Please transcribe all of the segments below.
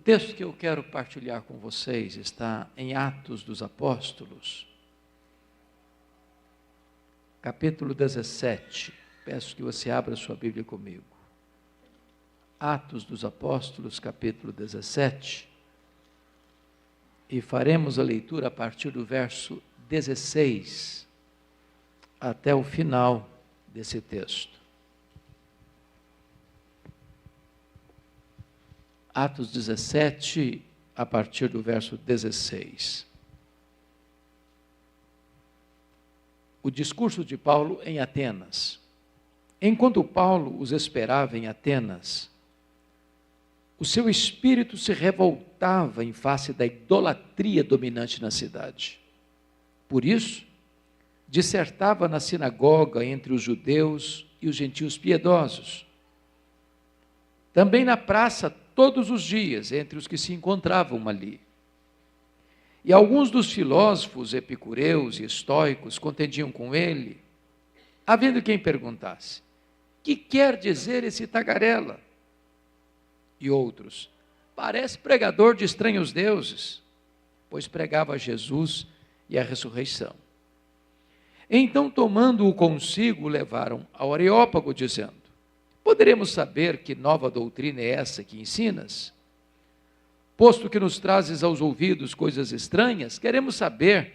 texto que eu quero partilhar com vocês está em Atos dos Apóstolos, capítulo 17. Peço que você abra sua Bíblia comigo. Atos dos Apóstolos, capítulo 17. E faremos a leitura a partir do verso 16 até o final desse texto. Atos 17, a partir do verso 16. O discurso de Paulo em Atenas. Enquanto Paulo os esperava em Atenas, o seu espírito se revoltava em face da idolatria dominante na cidade. Por isso, dissertava na sinagoga entre os judeus e os gentios piedosos. Também na praça, todos os dias, entre os que se encontravam ali. E alguns dos filósofos epicureus e estoicos contendiam com ele, havendo quem perguntasse: que quer dizer esse tagarela? E outros: parece pregador de estranhos deuses, pois pregava Jesus e a ressurreição. Então, tomando-o consigo, o levaram ao Areópago, dizendo: poderemos saber que nova doutrina é essa que ensinas? Posto que nos trazes aos ouvidos coisas estranhas, queremos saber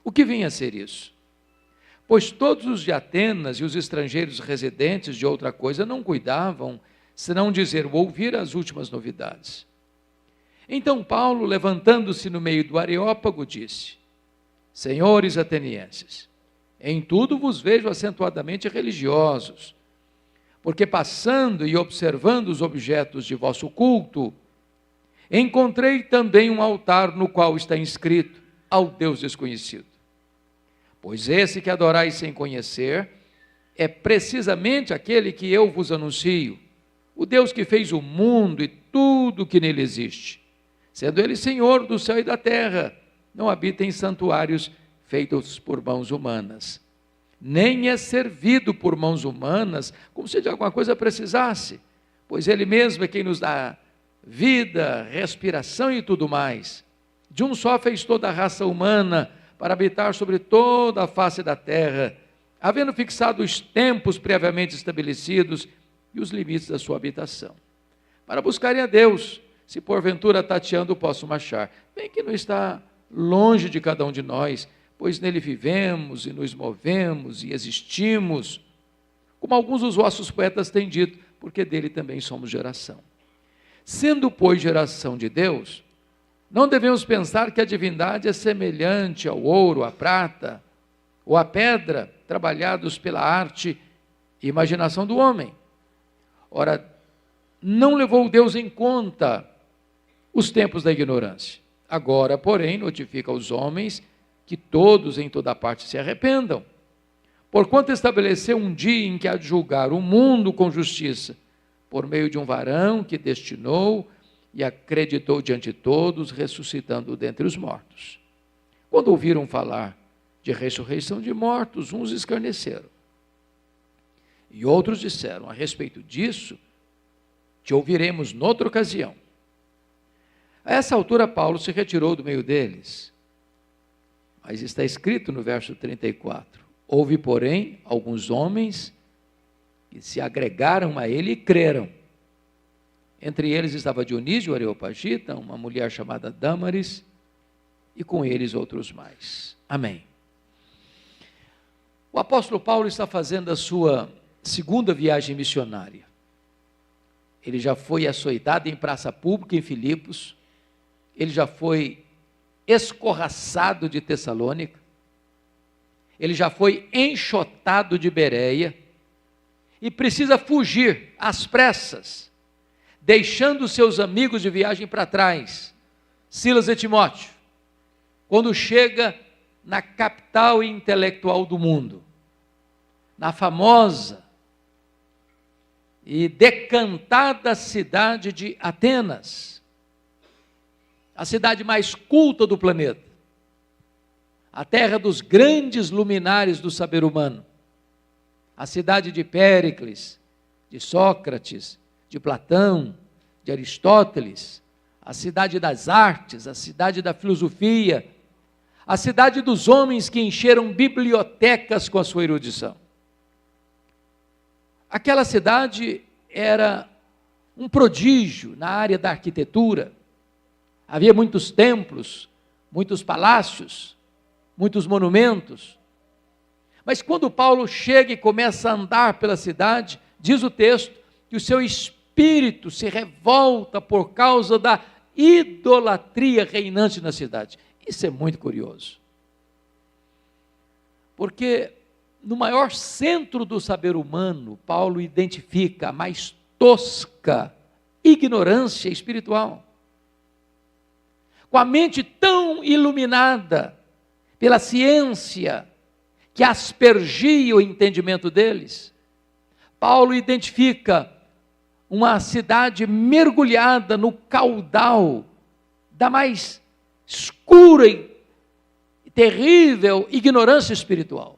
o que vinha a ser isso. Pois todos os de Atenas e os estrangeiros residentes de outra coisa não cuidavam, senão dizer ou ouvir as últimas novidades. Então Paulo, levantando-se no meio do Areópago, disse: senhores atenienses, em tudo vos vejo acentuadamente religiosos, porque passando e observando os objetos de vosso culto, encontrei também um altar no qual está inscrito: ao Deus desconhecido. Pois esse que adorais sem conhecer é precisamente aquele que eu vos anuncio, o Deus que fez o mundo e tudo que nele existe, sendo ele Senhor do céu e da terra, não habita em santuários feitos por mãos humanas, nem é servido por mãos humanas, como se de alguma coisa precisasse, pois ele mesmo é quem nos dá vida, respiração e tudo mais. De um só fez toda a raça humana, para habitar sobre toda a face da terra, havendo fixado os tempos previamente estabelecidos e os limites da sua habitação, para buscarem a Deus, se porventura tateando possam achar, bem que não está longe de cada um de nós, pois nele vivemos e nos movemos e existimos, como alguns dos vossos poetas têm dito, porque dele também somos geração. Sendo, pois, geração de Deus, não devemos pensar que a divindade é semelhante ao ouro, à prata ou à pedra, trabalhados pela arte e imaginação do homem. Ora, não levou Deus em conta os tempos da ignorância. Agora, porém, notifica aos homens que todos em toda parte se arrependam, porquanto estabeleceu um dia em que há de julgar o mundo com justiça, por meio de um varão que destinou e acreditou diante de todos, ressuscitando dentre os mortos. Quando ouviram falar de ressurreição de mortos, uns escarneceram. E outros disseram: a respeito disso, te ouviremos noutra ocasião. A essa altura, Paulo se retirou do meio deles. Mas está escrito no verso 34, houve, porém, alguns homens que se agregaram a ele e creram. Entre eles estava Dionísio, o Areopagita, uma mulher chamada Dâmaris, e com eles outros mais. Amém. O apóstolo Paulo está fazendo a sua segunda viagem missionária. Ele já foi açoitado em praça pública em Filipos, ele já foi escorraçado de Tessalônica, ele já foi enxotado de Bereia, e precisa fugir às pressas, deixando seus amigos de viagem para trás, Silas e Timóteo, quando chega na capital intelectual do mundo, na famosa e decantada cidade de Atenas, a cidade mais culta do planeta, a terra dos grandes luminares do saber humano, a cidade de Péricles, de Sócrates, de Platão, de Aristóteles, a cidade das artes, a cidade da filosofia, a cidade dos homens que encheram bibliotecas com a sua erudição. Aquela cidade era um prodígio na área da arquitetura. Havia muitos templos, muitos palácios, muitos monumentos. Mas quando Paulo chega e começa a andar pela cidade, diz o texto que o seu espírito se revolta por causa da idolatria reinante na cidade. Isso é muito curioso. Porque no maior centro do saber humano, Paulo identifica a mais tosca ignorância espiritual. Com a mente tão iluminada pela ciência, que aspergia o entendimento deles, Paulo identifica uma cidade mergulhada no caudal da mais escura e terrível ignorância espiritual.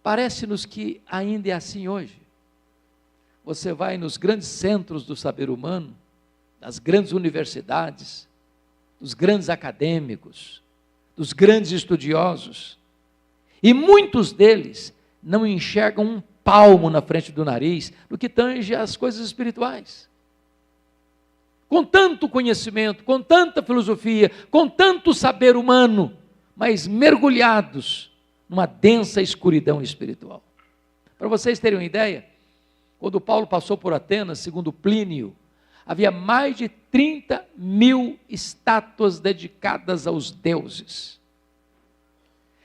Parece-nos que ainda é assim hoje. Você vai nos grandes centros do saber humano, nas grandes universidades, dos grandes acadêmicos, dos grandes estudiosos, e muitos deles não enxergam um palmo na frente do nariz no que tange às coisas espirituais. Com tanto conhecimento, com tanta filosofia, com tanto saber humano, mas mergulhados numa densa escuridão espiritual. Para vocês terem uma ideia, quando Paulo passou por Atenas, segundo Plínio, havia mais de 30.000 estátuas dedicadas aos deuses.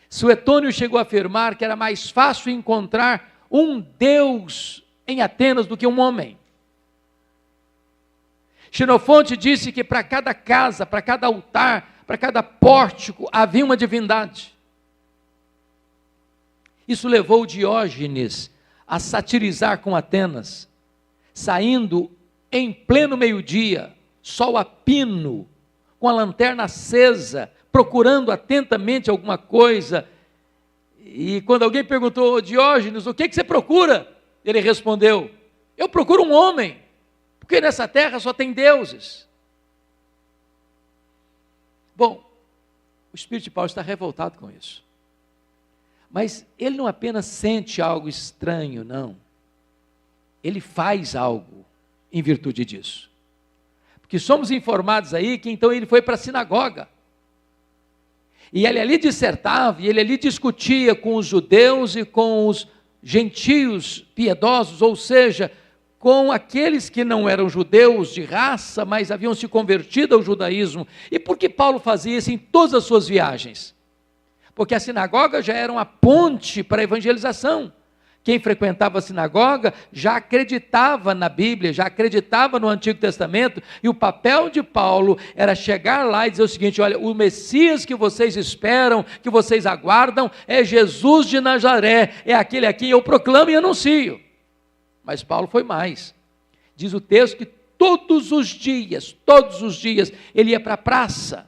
Suetônio chegou a afirmar que era mais fácil encontrar um deus em Atenas do que um homem. Xenofonte disse que para cada casa, para cada altar, para cada pórtico, havia uma divindade. Isso levou Diógenes a satirizar com Atenas, saindo em pleno meio-dia, sol a pino, com a lanterna acesa, procurando atentamente alguma coisa. E quando alguém perguntou: Diógenes, o que você procura? Ele respondeu: eu procuro um homem, porque nessa terra só tem deuses. Bom, o Espírito de Paulo está revoltado com isso. Mas ele não apenas sente algo estranho, não. Ele faz algo em virtude disso. Porque somos informados aí que então ele foi para a sinagoga. E ele ali dissertava, e ele ali discutia com os judeus e com os gentios piedosos, ou seja, com aqueles que não eram judeus de raça, mas haviam se convertido ao judaísmo. E por que Paulo fazia isso em todas as suas viagens? Porque a sinagoga já era uma ponte para a evangelização. Quem frequentava a sinagoga já acreditava na Bíblia, já acreditava no Antigo Testamento, e o papel de Paulo era chegar lá e dizer o seguinte: olha, o Messias que vocês esperam, que vocês aguardam, é Jesus de Nazaré, é aquele a quem eu proclamo e anuncio. Mas Paulo foi mais. Diz o texto que todos os dias, ele ia para a praça,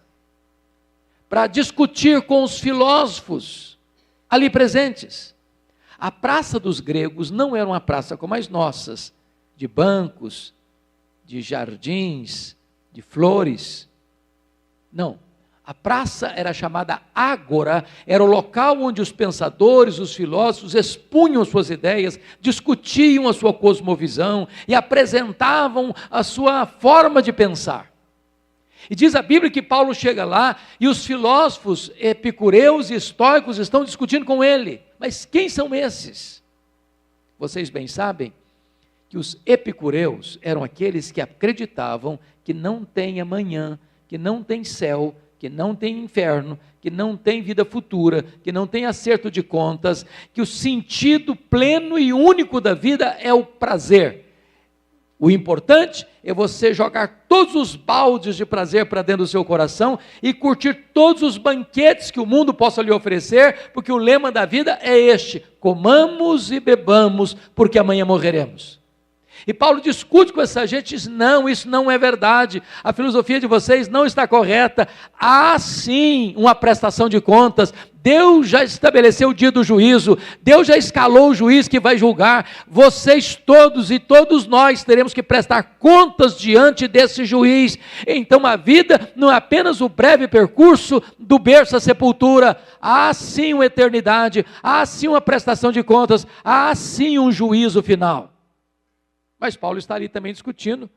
para discutir com os filósofos ali presentes. A praça dos gregos não era uma praça como as nossas, de bancos, de jardins, de flores. Não, a praça era chamada ágora, era o local onde os pensadores, os filósofos expunham suas ideias, discutiam a sua cosmovisão e apresentavam a sua forma de pensar. E diz a Bíblia que Paulo chega lá e os filósofos epicureus e estoicos estão discutindo com ele. Mas quem são esses? Vocês bem sabem que os epicureus eram aqueles que acreditavam que não tem amanhã, que não tem céu, que não tem inferno, que não tem vida futura, que não tem acerto de contas, que o sentido pleno e único da vida é o prazer. O importante é você jogar todos os baldes de prazer para dentro do seu coração e curtir todos os banquetes que o mundo possa lhe oferecer, porque o lema da vida é este: comamos e bebamos, porque amanhã morreremos. E Paulo discute com essa gente, diz, não, isso não é verdade, a filosofia de vocês não está correta, há sim uma prestação de contas, Deus já estabeleceu o dia do juízo, Deus já escalou o juiz que vai julgar, vocês todos e todos nós teremos que prestar contas diante desse juiz. Então a vida não é apenas o breve percurso do berço à sepultura, há sim uma eternidade, há sim uma prestação de contas, há sim um juízo final. Mas Paulo está ali também discutindo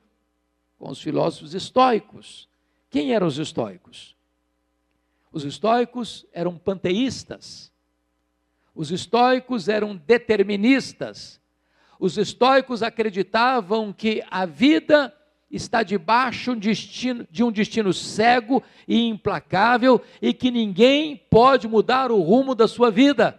com os filósofos estoicos. Quem eram os estoicos? Os estoicos eram panteístas, os estoicos eram deterministas, os estoicos acreditavam que a vida está debaixo de um destino cego e implacável e que ninguém pode mudar o rumo da sua vida.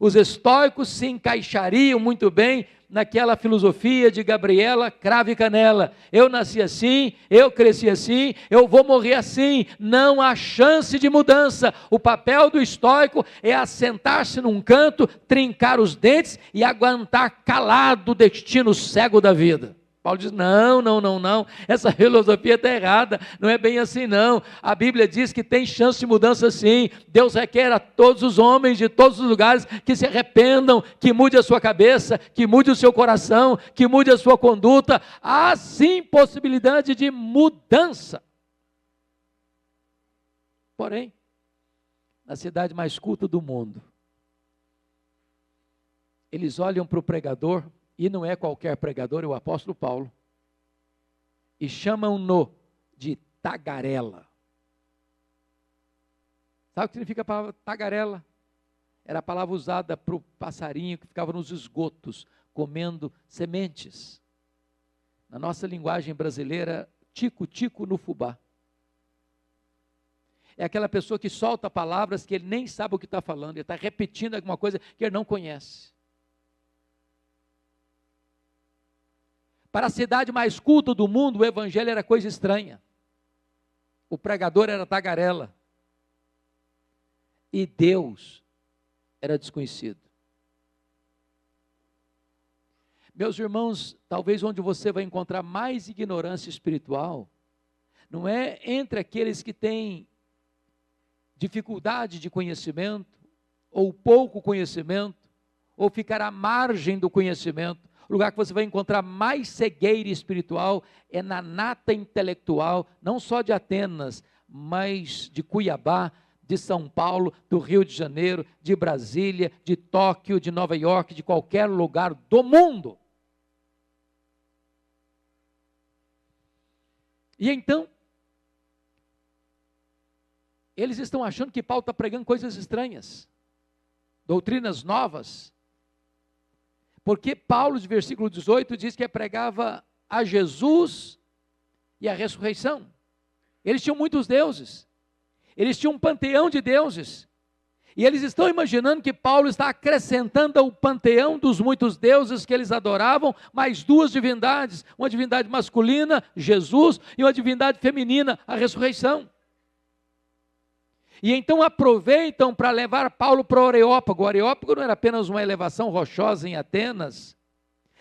Os estoicos se encaixariam muito bem naquela filosofia de Gabriela Cravo e Canela. Eu nasci assim, eu cresci assim, eu vou morrer assim, não há chance de mudança. O papel do estoico é assentar-se num canto, trincar os dentes e aguentar calado o destino cego da vida. Paulo diz, não, essa filosofia está errada, não é bem assim não, a Bíblia diz que tem chance de mudança sim, Deus requer a todos os homens de todos os lugares que se arrependam, que mude a sua cabeça, que mude o seu coração, que mude a sua conduta, há sim possibilidade de mudança. Porém, na cidade mais culta do mundo, eles olham para o pregador, e não é qualquer pregador, é o apóstolo Paulo, e chamam-no de tagarela. Sabe o que significa a palavra tagarela? Era a palavra usada para o passarinho que ficava nos esgotos, comendo sementes. Na nossa linguagem brasileira, tico-tico no fubá. É aquela pessoa que solta palavras que ele nem sabe o que está falando, ele está repetindo alguma coisa que ele não conhece. Para a cidade mais culta do mundo, o evangelho era coisa estranha. O pregador era tagarela. E Deus era desconhecido. Meus irmãos, talvez onde você vai encontrar mais ignorância espiritual, não é entre aqueles que têm dificuldade de conhecimento, ou pouco conhecimento, ou ficar à margem do conhecimento. O lugar que você vai encontrar mais cegueira espiritual é na nata intelectual, não só de Atenas, mas de Cuiabá, de São Paulo, do Rio de Janeiro, de Brasília, de Tóquio, de Nova York, de qualquer lugar do mundo. E então, eles estão achando que Paulo está pregando coisas estranhas, doutrinas novas, porque Paulo, de versículo 18, diz que pregava a Jesus e a ressurreição. Eles tinham muitos deuses, eles tinham um panteão de deuses, e eles estão imaginando que Paulo está acrescentando ao panteão dos muitos deuses que eles adoravam, mais duas divindades, uma divindade masculina, Jesus, e uma divindade feminina, a ressurreição. E então aproveitam para levar Paulo para o Areópago. O Areópago não era apenas uma elevação rochosa em Atenas,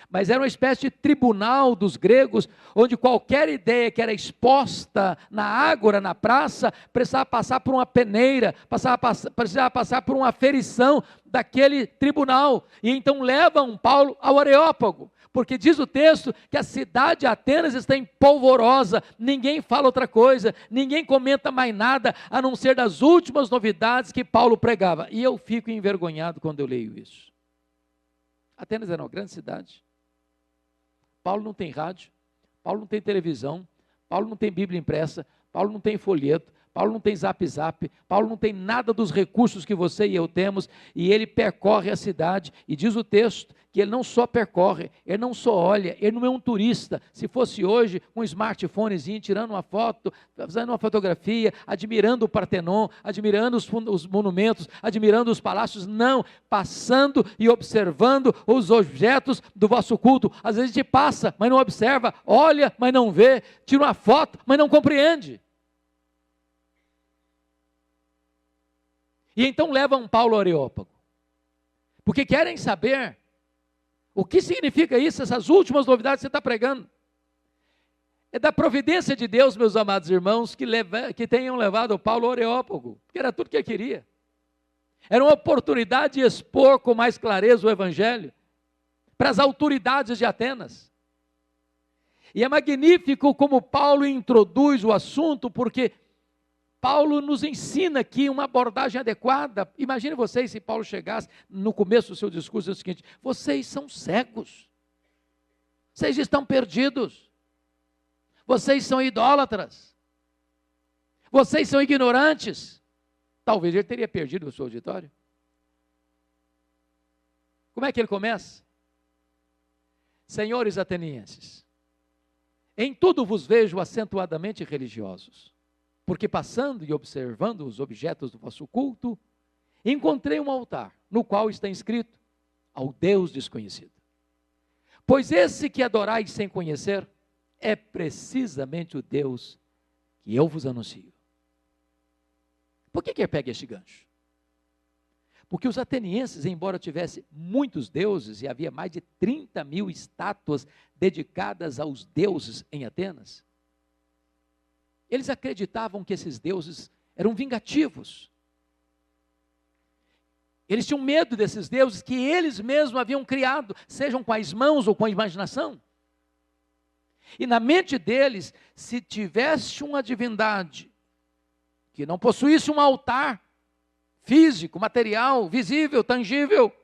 mas era uma espécie de tribunal dos gregos, onde qualquer ideia que era exposta na ágora, na praça, precisava passar por uma peneira, precisava passar por uma aferição daquele tribunal. E então levam Paulo ao Areópago, porque diz o texto que a cidade de Atenas está em polvorosa, ninguém fala outra coisa, ninguém comenta mais nada, a não ser das últimas novidades que Paulo pregava. E eu fico envergonhado quando eu leio isso. Atenas era uma grande cidade. Paulo não tem rádio, Paulo não tem televisão, Paulo não tem Bíblia impressa, Paulo não tem folheto, Paulo não tem zap, Paulo não tem nada dos recursos que você e eu temos, e ele percorre a cidade, e diz o texto que ele não só percorre, ele não só olha, ele não é um turista. Se fosse hoje, um smartphonezinho, tirando uma foto, fazendo uma fotografia, admirando o Partenon, admirando os monumentos, admirando os palácios, não, passando e observando os objetos do vosso culto. Às vezes a gente passa, mas não observa, olha, mas não vê, tira uma foto, mas não compreende. E então levam Paulo ao Areópago, porque querem saber O que significa isso, essas últimas novidades que você está pregando? É da providência de Deus, meus amados irmãos, que tenham levado Paulo ao Areópago, que era tudo que ele queria. Era uma oportunidade de expor com mais clareza o Evangelho para as autoridades de Atenas. E é magnífico como Paulo introduz o assunto, porque Paulo nos ensina aqui uma abordagem adequada. Imagine vocês se Paulo chegasse no começo do seu discurso, o seguinte: vocês são cegos, vocês estão perdidos, vocês são idólatras, vocês são ignorantes. Talvez ele teria perdido o seu auditório. Como é que ele começa? Senhores atenienses, em tudo vos vejo acentuadamente religiosos, porque passando e observando os objetos do vosso culto, encontrei um altar, no qual está escrito: ao Deus desconhecido. Pois esse que adorais sem conhecer, é precisamente o Deus que eu vos anuncio. Por que ele pega este gancho? Porque os atenienses, embora tivessem muitos deuses, e havia mais de 30.000 estátuas dedicadas aos deuses em Atenas, eles acreditavam que esses deuses eram vingativos. Eles tinham medo desses deuses que eles mesmos haviam criado, sejam com as mãos ou com a imaginação. E na mente deles, se tivesse uma divindade que não possuísse um altar físico, material, visível, tangível,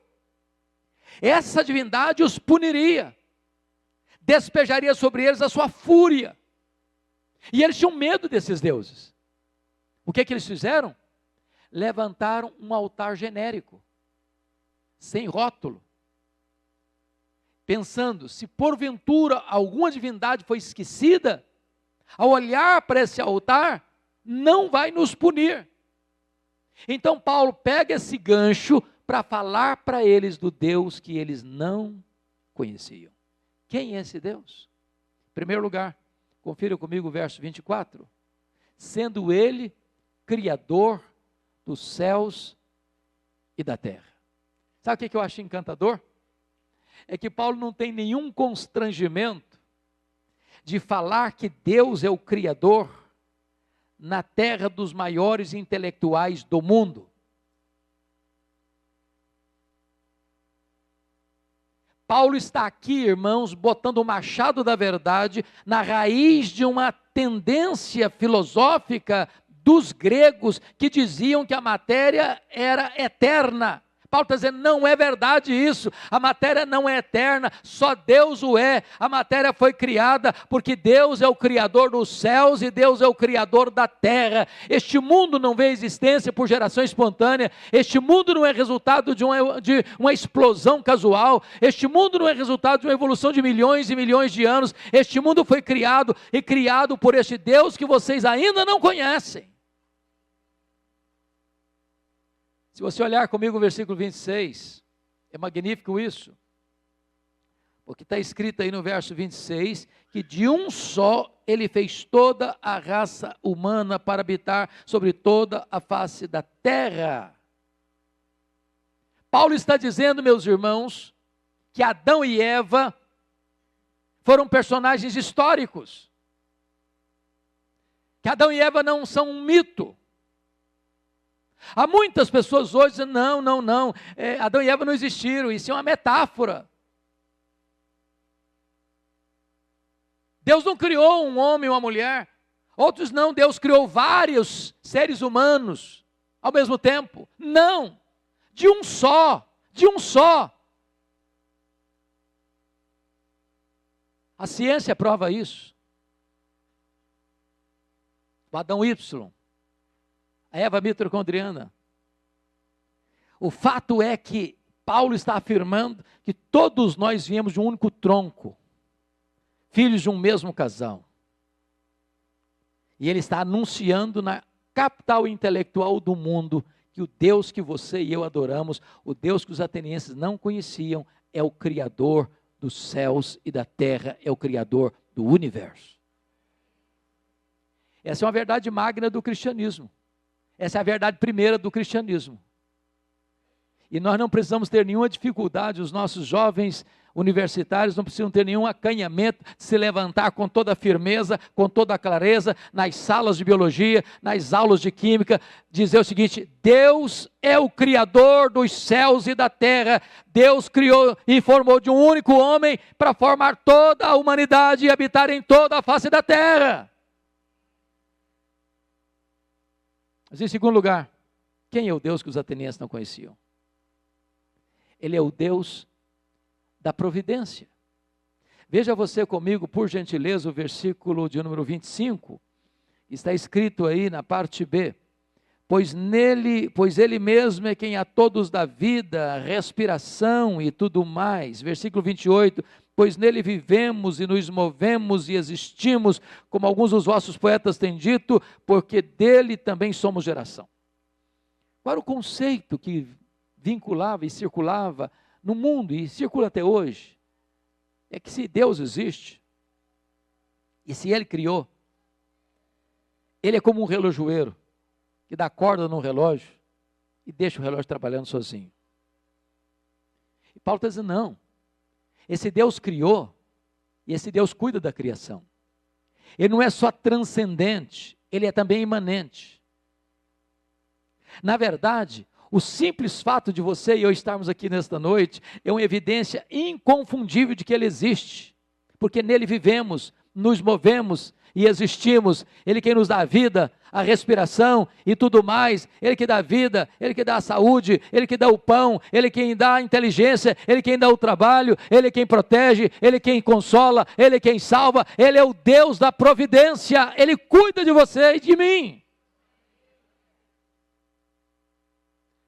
essa divindade os puniria, despejaria sobre eles a sua fúria. E eles tinham medo desses deuses. O que é que eles fizeram? Levantaram um altar genérico, sem rótulo, pensando, se porventura alguma divindade foi esquecida, ao olhar para esse altar, não vai nos punir. Então Paulo pega esse gancho para falar para eles do Deus que eles não conheciam. Quem é esse Deus? Em primeiro lugar, confira comigo o verso 24. Sendo ele criador dos céus e da terra. Sabe o que eu acho encantador? É que Paulo não tem nenhum constrangimento de falar que Deus é o criador na terra dos maiores intelectuais do mundo. Paulo está aqui, irmãos, botando o machado da verdade na raiz de uma tendência filosófica dos gregos que diziam que a matéria era eterna. Paulo está dizendo, não é verdade isso, a matéria não é eterna, só Deus o é. A matéria foi criada porque Deus é o criador dos céus e Deus é o criador da terra. Este mundo não veio à existência por geração espontânea, este mundo não é resultado de uma explosão casual, este mundo não é resultado de uma evolução de milhões e milhões de anos. Este mundo foi criado e criado por este Deus que vocês ainda não conhecem. Se você olhar comigo o versículo 26, é magnífico isso, porque está escrito aí no verso 26, que de um só ele fez toda a raça humana para habitar sobre toda a face da terra. Paulo está dizendo, meus irmãos, que Adão e Eva foram personagens históricos, que Adão e Eva não são um mito. Há muitas pessoas hoje dizendo, não, Adão e Eva não existiram, isso é uma metáfora. Deus não criou um homem e uma mulher. Outros não, Deus criou vários seres humanos ao mesmo tempo. Não, de um só. A ciência prova isso. O Adão Y, a Eva mitocondriana. O fato é que Paulo está afirmando que todos nós viemos de um único tronco, filhos de um mesmo casal. E ele está anunciando na capital intelectual do mundo que o Deus que você e eu adoramos, o Deus que os atenienses não conheciam, é o Criador dos céus e da terra, é o Criador do universo. Essa é uma verdade magna do cristianismo. Essa é a verdade primeira do cristianismo. E nós não precisamos ter nenhuma dificuldade, os nossos jovens universitários não precisam ter nenhum acanhamento de se levantar com toda a firmeza, com toda a clareza, nas salas de biologia, nas aulas de química, dizer o seguinte: Deus é o Criador dos céus e da terra. Deus criou e formou de um único homem para formar toda a humanidade e habitar em toda a face da terra. Mas em segundo lugar, quem é o Deus que os atenienses não conheciam? Ele é o Deus da providência. Veja você comigo, por gentileza, o versículo de número 25, está escrito aí na parte B: pois ele mesmo é quem a todos dá vida, respiração e tudo mais. Versículo 28, pois nele vivemos e nos movemos e existimos, como alguns dos vossos poetas têm dito, porque dele também somos geração. Qual era o conceito que vinculava e circulava no mundo, e circula até hoje? É que se Deus existe, e se Ele criou, Ele é como um relojoeiro, que dá corda no relógio, e deixa o relógio trabalhando sozinho. E Paulo está dizendo, não, esse Deus criou, e esse Deus cuida da criação. Ele não é só transcendente, Ele é também imanente. Na verdade, o simples fato de você e eu estarmos aqui nesta noite é uma evidência inconfundível de que Ele existe, porque nele vivemos, nos movemos e existimos. Ele quem nos dá a vida, a respiração e tudo mais. Ele que dá a vida, Ele que dá a saúde, Ele que dá o pão, Ele quem dá a inteligência, Ele quem dá o trabalho, Ele quem protege, Ele quem consola, Ele quem salva. Ele é o Deus da providência, Ele cuida de você e de mim.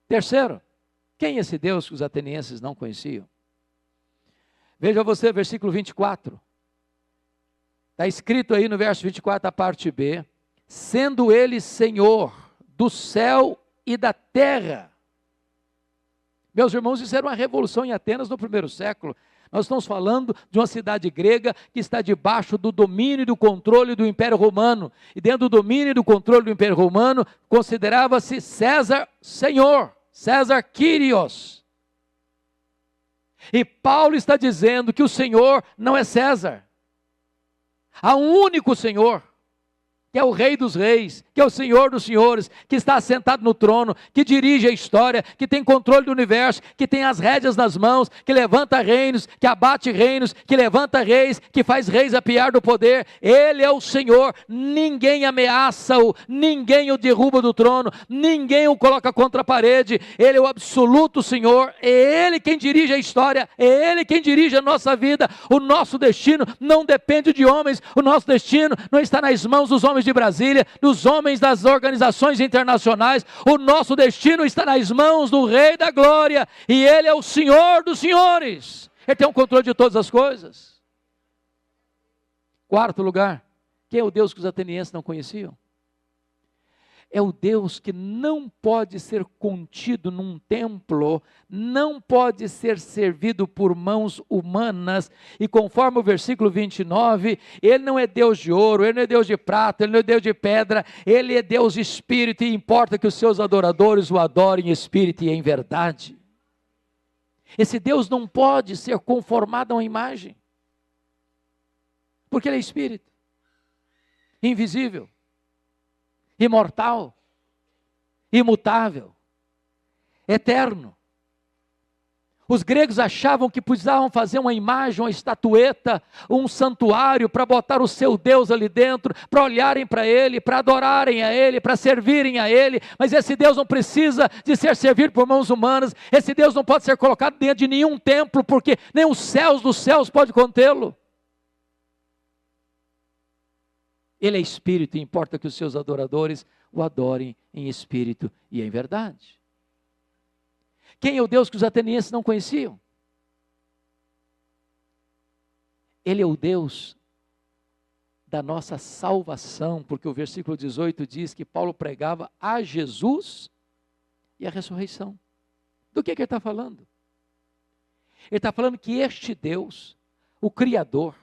Terceiro, quem é esse Deus que os atenienses não conheciam? Veja você, versículo 24. Está escrito aí no verso 24, a parte B: sendo Ele Senhor do céu e da terra. Meus irmãos, isso era uma revolução em Atenas no primeiro século. Nós estamos falando de uma cidade grega que está debaixo do domínio e do controle do Império Romano. E dentro do domínio e do controle do Império Romano, considerava-se César Senhor, César Kyrios. E Paulo está dizendo que o Senhor não é César. Há um único Senhor, que é o Rei dos Reis, que é o Senhor dos Senhores, que está assentado no trono, que dirige a história, que tem controle do universo, que tem as rédeas nas mãos, que levanta reinos, que abate reinos, que levanta reis, que faz reis apiar do poder. Ele é o Senhor, ninguém ameaça-o, ninguém o derruba do trono, ninguém o coloca contra a parede. Ele é o absoluto Senhor, é Ele quem dirige a história, é Ele quem dirige a nossa vida. O nosso destino não depende de homens, o nosso destino não está nas mãos dos homens de Brasília, dos homens das organizações internacionais. O nosso destino está nas mãos do Rei da Glória, e Ele é o Senhor dos senhores. Ele tem o controle de todas as coisas. Quarto lugar, quem é o Deus que os atenienses não conheciam? É o Deus que não pode ser contido num templo, não pode ser servido por mãos humanas. E conforme o versículo 29, Ele não é Deus de ouro, Ele não é Deus de prata, Ele não é Deus de pedra, Ele é Deus de espírito, e importa que os seus adoradores o adorem em espírito e em verdade. Esse Deus não pode ser conformado a uma imagem, porque Ele é espírito, invisível, imortal, imutável, eterno. Os gregos achavam que precisavam fazer uma imagem, uma estatueta, um santuário para botar o seu Deus ali dentro, para olharem para Ele, para adorarem a Ele, para servirem a Ele. Mas esse Deus não precisa de ser servido por mãos humanas. Esse Deus não pode ser colocado dentro de nenhum templo, porque nem os céus dos céus pode contê-lo. Ele é espírito, e importa que os seus adoradores o adorem em espírito e em verdade. Quem é o Deus que os atenienses não conheciam? Ele é o Deus da nossa salvação, porque o versículo 18 diz que Paulo pregava a Jesus e a ressurreição. Do que ele está falando? Ele está falando que este Deus, o Criador,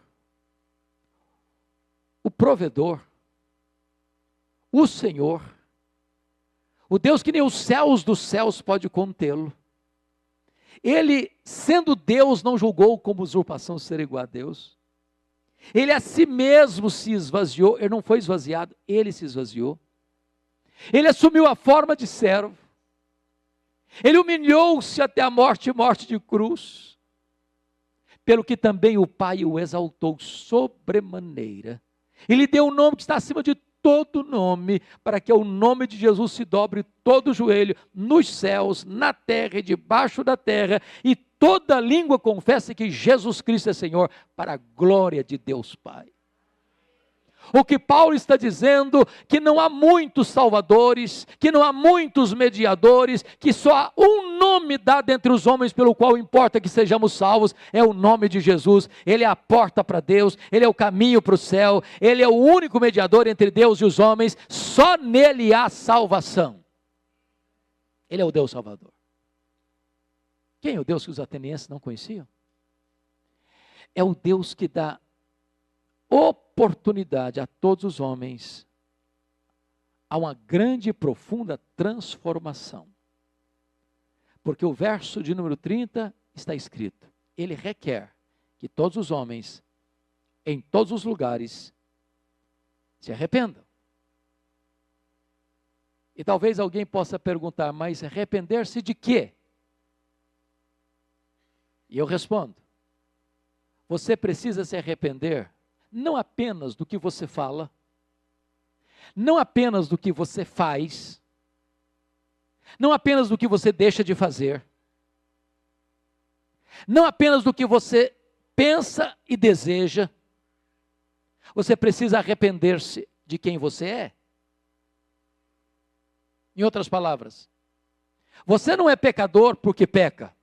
o provedor, o Senhor, o Deus que nem os céus dos céus pode contê-lo, Ele, sendo Deus, não julgou como usurpação ser igual a Deus. Ele a si mesmo se esvaziou, ele não foi esvaziado, ele se esvaziou. Ele assumiu a forma de servo. Ele humilhou-se até a morte e morte de cruz. Pelo que também o Pai o exaltou sobremaneira. E lhe deu um nome que está acima de todo nome, para que ao nome de Jesus se dobre todo o joelho, nos céus, na terra e debaixo da terra, e toda língua confesse que Jesus Cristo é Senhor, para a glória de Deus Pai. O que Paulo está dizendo, que não há muitos salvadores, que não há muitos mediadores, que só há um nome dado entre os homens pelo qual importa que sejamos salvos, é o nome de Jesus. Ele é a porta para Deus, Ele é o caminho para o céu, Ele é o único mediador entre Deus e os homens, só nele há salvação. Ele é o Deus Salvador. Quem é o Deus que os atenienses não conheciam? É o Deus que dá oportunidade a todos os homens a uma grande e profunda transformação. Porque o verso de número 30 está escrito: ele requer que todos os homens, em todos os lugares, se arrependam. E talvez alguém possa perguntar, mas arrepender-se de quê? E eu respondo: você precisa se arrepender não apenas do que você fala, não apenas do que você faz, não apenas do que você deixa de fazer, não apenas do que você pensa e deseja, você precisa arrepender-se de quem você é. Em outras palavras, você não é pecador porque peca,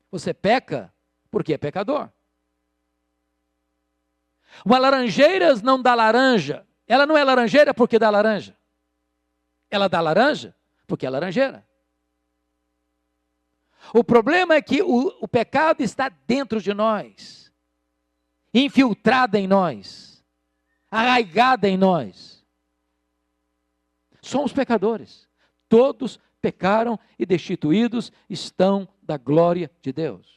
você peca porque é pecador. Uma laranjeira não dá laranja, ela não é laranjeira porque dá laranja, ela dá laranja porque é laranjeira. O problema é que o pecado está dentro de nós, infiltrado em nós, arraigado em nós. Somos pecadores, todos pecaram e destituídos estão da glória de Deus.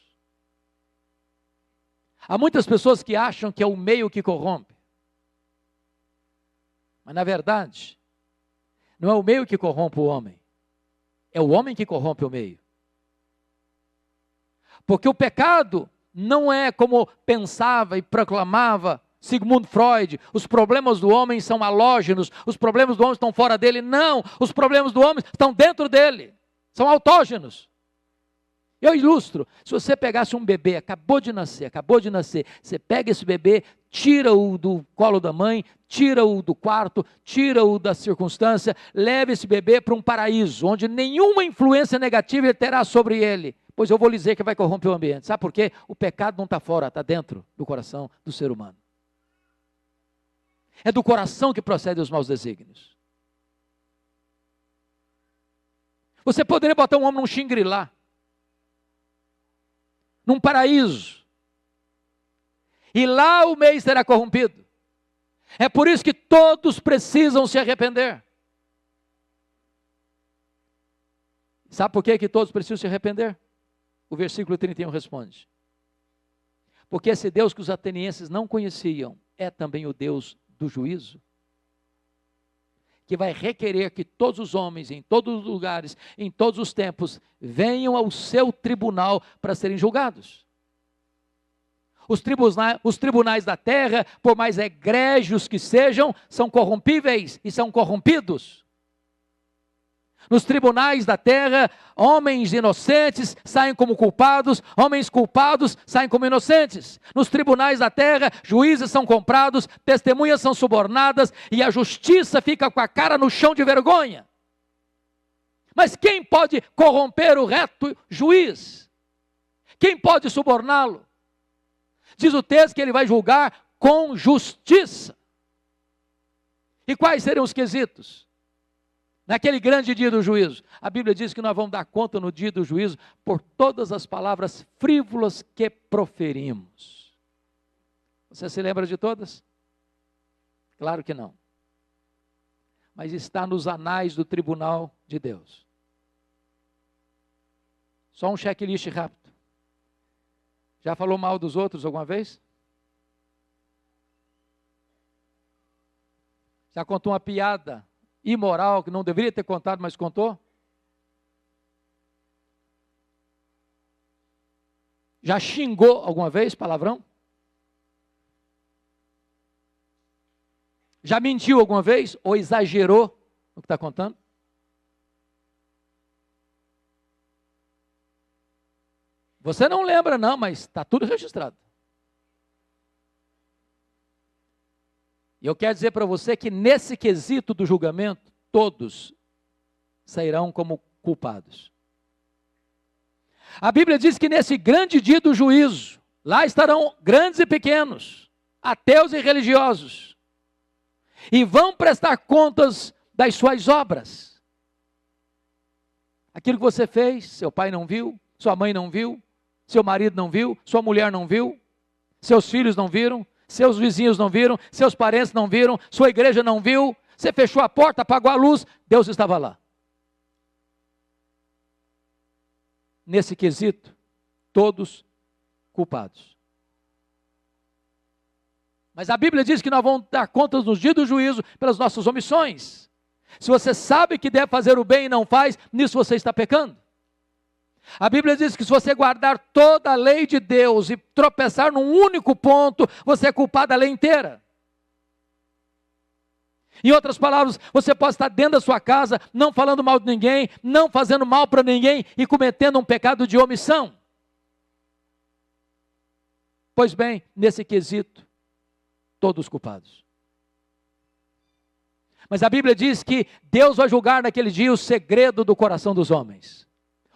Há muitas pessoas que acham que é o meio que corrompe. Mas na verdade, não é o meio que corrompe o homem. É o homem que corrompe o meio. Porque o pecado não é como pensava e proclamava Sigmund Freud, os problemas do homem são halógenos, os problemas do homem estão fora dele. Não, os problemas do homem estão dentro dele, são autógenos. Eu ilustro, se você pegasse um bebê, acabou de nascer, você pega esse bebê, tira-o do colo da mãe, tira-o do quarto, tira-o da circunstância, leva esse bebê para um paraíso, onde nenhuma influência negativa ele terá sobre ele. Pois eu vou lhe dizer que vai corromper o ambiente. Sabe por quê? O pecado não está fora, está dentro do coração do ser humano. É do coração que procedem os maus desígnios. Você poderia botar um homem num Shangri-La, num paraíso, e lá o meio será corrompido. É por isso que todos precisam se arrepender. Sabe por que todos precisam se arrepender? O versículo 31 responde: porque esse Deus que os atenienses não conheciam é também o Deus do juízo, que vai requerer que todos os homens, em todos os lugares, em todos os tempos, venham ao seu tribunal para serem julgados. Os tribunais da terra, por mais egrégios que sejam, são corrompíveis e são corrompidos. Nos tribunais da terra, homens inocentes saem como culpados, homens culpados saem como inocentes. Nos tribunais da terra, juízes são comprados, testemunhas são subornadas e a justiça fica com a cara no chão de vergonha. Mas quem pode corromper o reto juiz? Quem pode suborná-lo? Diz o texto que ele vai julgar com justiça. E quais serão os quesitos? Naquele grande dia do juízo, a Bíblia diz que nós vamos dar conta no dia do juízo por todas as palavras frívolas que proferimos. Você se lembra de todas? Claro que não. Mas está nos anais do tribunal de Deus. Só um checklist rápido. Já falou mal dos outros alguma vez? Já contou uma piada imoral que não deveria ter contado, mas contou? Já xingou alguma vez, palavrão? Já mentiu alguma vez? Ou exagerou no que está contando? Você não lembra não, mas está tudo registrado. E eu quero dizer para você que nesse quesito do julgamento, todos sairão como culpados. A Bíblia diz que nesse grande dia do juízo, lá estarão grandes e pequenos, ateus e religiosos, e vão prestar contas das suas obras. Aquilo que você fez, seu pai não viu, sua mãe não viu, seu marido não viu, sua mulher não viu, seus filhos não viram, seus vizinhos não viram, seus parentes não viram, sua igreja não viu, você fechou a porta, apagou a luz, Deus estava lá. Nesse quesito, todos culpados. Mas a Bíblia diz que nós vamos dar contas nos dias do juízo pelas nossas omissões. Se você sabe que deve fazer o bem e não faz, nisso você está pecando. A Bíblia diz que se você guardar toda a lei de Deus e tropeçar num único ponto, você é culpado da lei inteira. Em outras palavras, você pode estar dentro da sua casa, não falando mal de ninguém, não fazendo mal para ninguém e cometendo um pecado de omissão. Pois bem, nesse quesito, todos culpados. Mas a Bíblia diz que Deus vai julgar naquele dia o segredo do coração dos homens.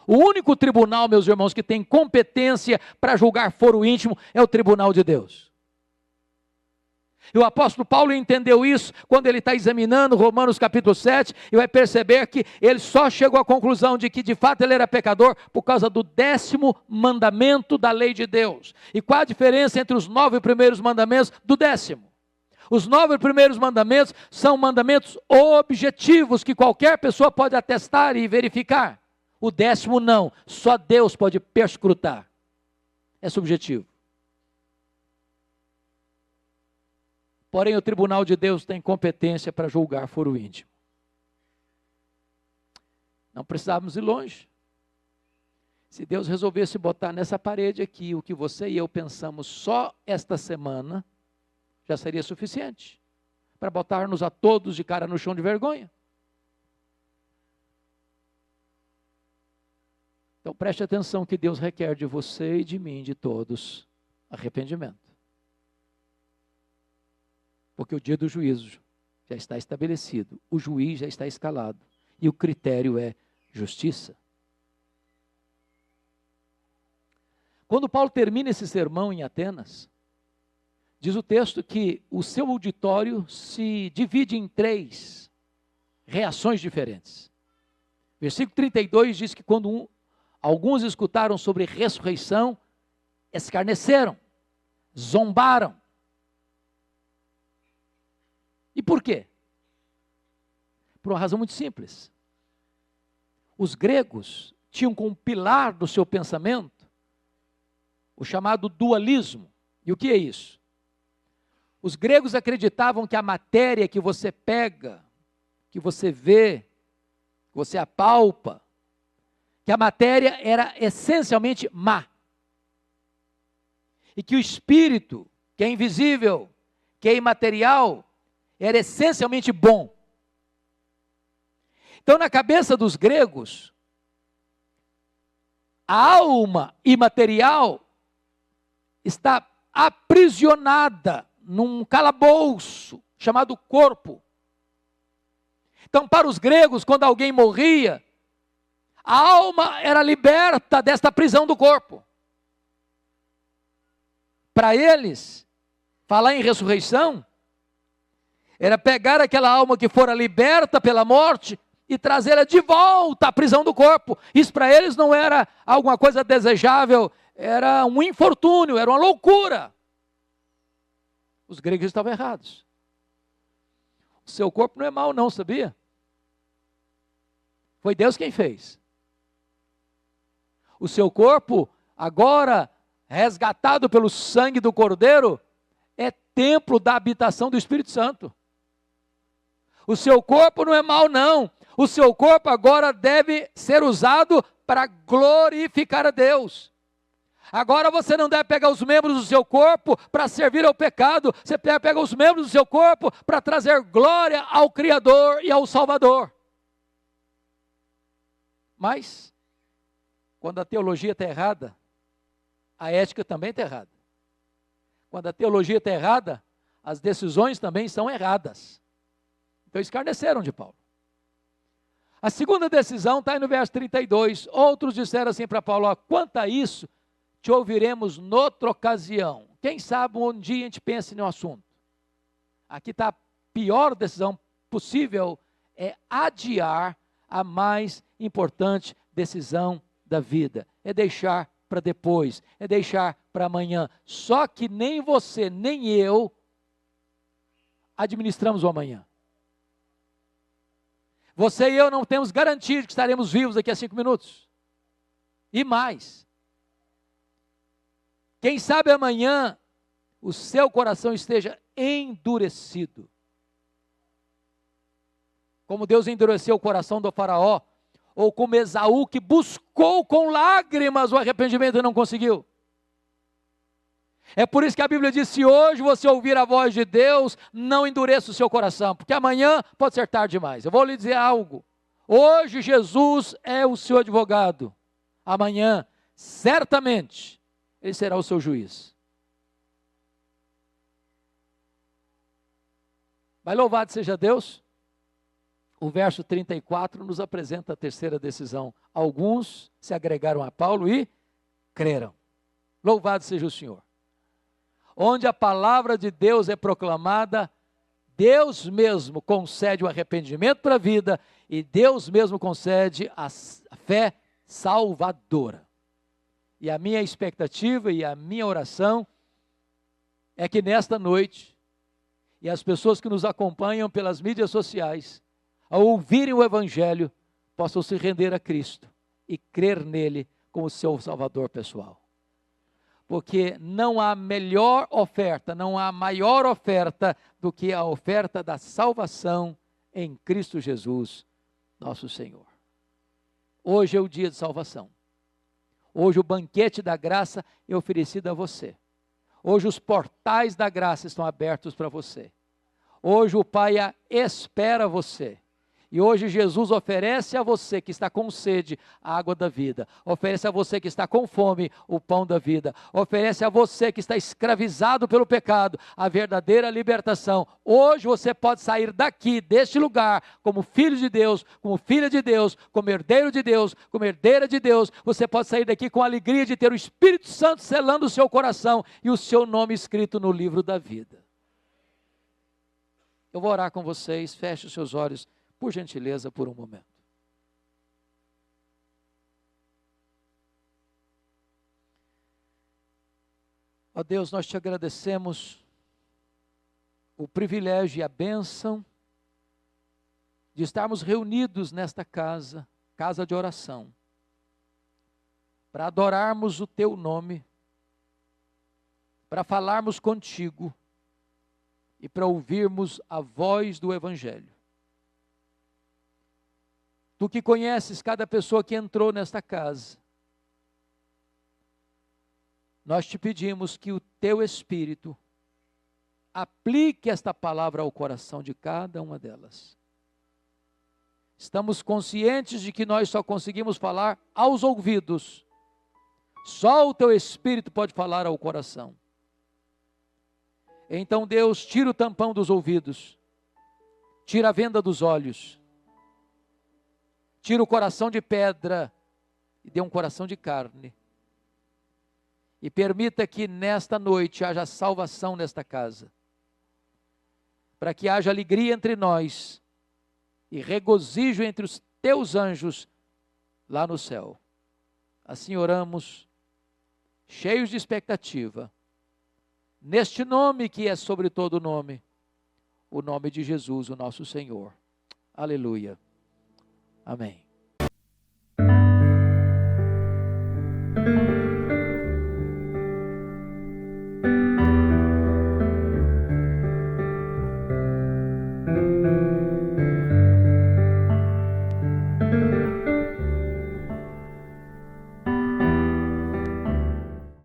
O único tribunal, meus irmãos, que tem competência para julgar foro íntimo é o tribunal de Deus. E o apóstolo Paulo entendeu isso quando ele está examinando Romanos capítulo 7, e vai perceber que ele só chegou à conclusão de que de fato ele era pecador por causa do 10º mandamento da lei de Deus. E qual a diferença entre os 9 primeiros mandamentos do 10º? Os 9 primeiros mandamentos são mandamentos objetivos que qualquer pessoa pode atestar e verificar. O 10º não, só Deus pode perscrutar. É subjetivo. Porém, o tribunal de Deus tem competência para julgar foro íntimo. Não precisávamos ir longe. Se Deus resolvesse botar nessa parede aqui o que você e eu pensamos só esta semana, já seria suficiente para botar-nos a todos de cara no chão de vergonha. Então preste atenção que Deus requer de você e de mim, de todos, arrependimento. Porque o dia do juízo já está estabelecido, o juiz já está escalado e o critério é justiça. Quando Paulo termina esse sermão em Atenas, diz o texto que o seu auditório se divide em 3 reações diferentes. Versículo 32 diz que quando alguns escutaram sobre ressurreição, escarneceram, zombaram. E por quê? Por uma razão muito simples. Os gregos tinham como pilar do seu pensamento o chamado dualismo. E o que é isso? Os gregos acreditavam que a matéria que você pega, que você vê, que você apalpa, que a matéria era essencialmente má. E que o espírito, que é invisível, que é imaterial, era essencialmente bom. Então, na cabeça dos gregos, a alma imaterial está aprisionada num calabouço chamado corpo. Então, para os gregos, quando alguém morria, a alma era liberta desta prisão do corpo. Para eles, falar em ressurreição era pegar aquela alma que fora liberta pela morte e trazê-la de volta à prisão do corpo. Isso para eles não era alguma coisa desejável, era um infortúnio, era uma loucura. Os gregos estavam errados. O seu corpo não é mau não, sabia? Foi Deus quem fez. O seu corpo, agora resgatado pelo sangue do Cordeiro, é templo da habitação do Espírito Santo. O seu corpo não é mau, não. O seu corpo agora deve ser usado para glorificar a Deus. Agora você não deve pegar os membros do seu corpo para servir ao pecado. Você pega os membros do seu corpo para trazer glória ao Criador e ao Salvador. Mas, quando a teologia está errada, a ética também está errada. Quando a teologia está errada, as decisões também são erradas. Então escarneceram de Paulo. A segunda decisão está aí no verso 32. Outros disseram assim para Paulo: quanto a isso, te ouviremos noutra ocasião. Quem sabe um dia a gente pense no assunto. Aqui está a pior decisão possível, é adiar a mais importante decisão da vida. É deixar para depois, é deixar para amanhã. Só que nem você, nem eu administramos o amanhã. Você e eu não temos garantia de que estaremos vivos daqui a 5 minutos. E mais. Quem sabe amanhã o seu coração esteja endurecido. Como Deus endureceu o coração do faraó, ou como Esaú, que buscou com lágrimas o arrependimento e não conseguiu. É por isso que a Bíblia diz: se hoje você ouvir a voz de Deus, não endureça o seu coração, porque amanhã pode ser tarde demais. Eu vou lhe dizer algo: hoje Jesus é o seu advogado, amanhã, certamente, Ele será o seu juiz. Mas louvado seja Deus. O verso 34 nos apresenta a terceira decisão. Alguns se agregaram a Paulo e creram. Louvado seja o Senhor. Onde a palavra de Deus é proclamada, Deus mesmo concede o arrependimento para a vida e Deus mesmo concede a fé salvadora. E a minha expectativa e a minha oração é que nesta noite, e as pessoas que nos acompanham pelas mídias sociais, ao ouvirem o Evangelho, possam se render a Cristo e crer nele como seu Salvador pessoal. Porque não há melhor oferta, não há maior oferta do que a oferta da salvação em Cristo Jesus, nosso Senhor. Hoje é o dia de salvação. Hoje o banquete da graça é oferecido a você. Hoje os portais da graça estão abertos para você. Hoje o Pai espera você. E hoje Jesus oferece a você que está com sede a água da vida, oferece a você que está com fome o pão da vida, oferece a você que está escravizado pelo pecado a verdadeira libertação. Hoje você pode sair daqui, deste lugar, como filho de Deus, como filha de Deus, como herdeiro de Deus, como herdeira de Deus. Você pode sair daqui com a alegria de ter o Espírito Santo selando o seu coração e o seu nome escrito no livro da vida. Eu vou orar com vocês, feche os seus olhos, por gentileza, por um momento. Ó Deus, nós te agradecemos o privilégio e a bênção de estarmos reunidos nesta casa, casa de oração, para adorarmos o teu nome, para falarmos contigo e para ouvirmos a voz do Evangelho. Tu que conheces cada pessoa que entrou nesta casa, nós te pedimos que o teu Espírito aplique esta palavra ao coração de cada uma delas. Estamos conscientes de que nós só conseguimos falar aos ouvidos. Só o teu Espírito pode falar ao coração. Então, Deus, tira o tampão dos ouvidos, tira a venda dos olhos, tira o coração de pedra e dê um coração de carne. E permita que nesta noite haja salvação nesta casa, para que haja alegria entre nós e regozijo entre os teus anjos lá no céu. Assim oramos, cheios de expectativa, neste nome que é sobre todo nome, o nome de Jesus, o nosso Senhor. Aleluia. Amém.